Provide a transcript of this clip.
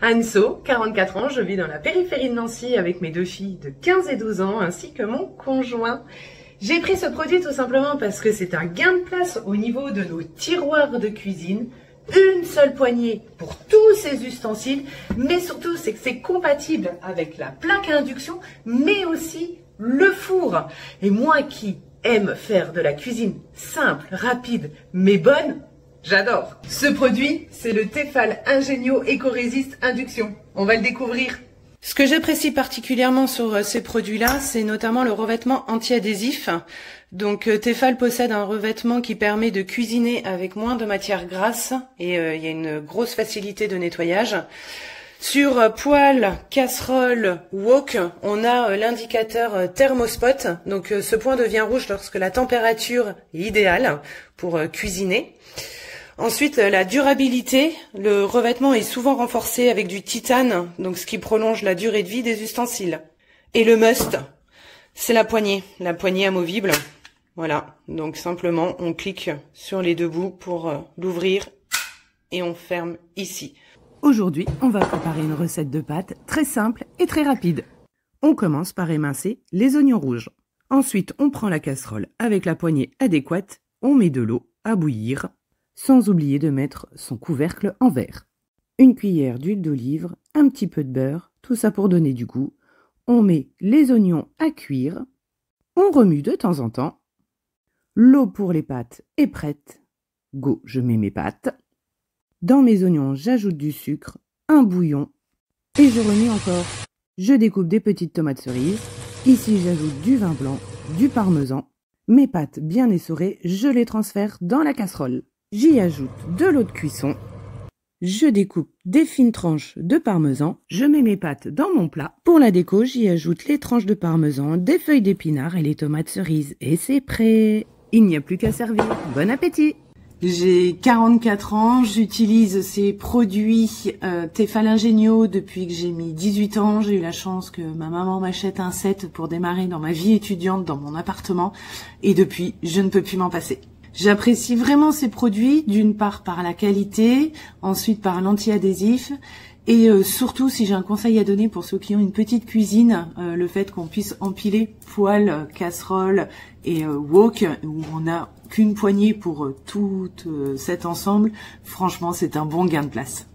Anso, 44 ans, je vis dans la périphérie de Nancy avec mes 2 filles de 15 et 12 ans ainsi que mon conjoint. J'ai pris ce produit tout simplement parce que c'est un gain de place au niveau de nos tiroirs de cuisine. Une seule poignée pour tous ces ustensiles, mais surtout c'est que c'est compatible avec la plaque à induction, mais aussi le four. Et moi qui aime faire de la cuisine simple, rapide, mais bonne, j'adore. Ce produit, c'est le Tefal Ingenio Eco-Resist Induction. On va le découvrir. Ce que j'apprécie particulièrement sur ces produits-là, c'est notamment le revêtement anti-adhésif. Donc Tefal possède un revêtement qui permet de cuisiner avec moins de matière grasse et il y a une grosse facilité de nettoyage. Sur poêle, casserole, wok, on a l'indicateur thermospot. Donc ce point devient rouge lorsque la température est idéale pour cuisiner. Ensuite, la durabilité. Le revêtement est souvent renforcé avec du titane, donc ce qui prolonge la durée de vie des ustensiles. Et le must, c'est la poignée amovible. Voilà, donc simplement on clique sur les 2 bouts pour l'ouvrir et on ferme ici. Aujourd'hui, on va préparer une recette de pâtes très simple et très rapide. On commence par émincer les oignons rouges. Ensuite, on prend la casserole avec la poignée adéquate, on met de l'eau à bouillir, sans oublier de mettre son couvercle en verre. Une cuillère d'huile d'olive, un petit peu de beurre, tout ça pour donner du goût. On met les oignons à cuire, on remue de temps en temps. L'eau pour les pâtes est prête. Go, je mets mes pâtes. Dans mes oignons, j'ajoute du sucre, un bouillon et je remue encore. Je découpe des petites tomates cerises. Ici, j'ajoute du vin blanc, du parmesan. Mes pâtes bien essorées, je les transfère dans la casserole. J'y ajoute de l'eau de cuisson. Je découpe des fines tranches de parmesan. Je mets mes pâtes dans mon plat. Pour la déco, j'y ajoute les tranches de parmesan, des feuilles d'épinards et les tomates cerises. Et c'est prêt. Il n'y a plus qu'à servir. Bon appétit! J'ai 44 ans, j'utilise ces produits Tefal Ingenio depuis que j'ai mis 18 ans. J'ai eu la chance que ma maman m'achète un set pour démarrer dans ma vie étudiante dans mon appartement. Et depuis, je ne peux plus m'en passer. J'apprécie vraiment ces produits, d'une part par la qualité, ensuite par l'anti-adhésif et surtout, si j'ai un conseil à donner pour ceux qui ont une petite cuisine, le fait qu'on puisse empiler poêle, casserole et wok, où on n'a qu'une poignée pour tout cet ensemble, franchement c'est un bon gain de place.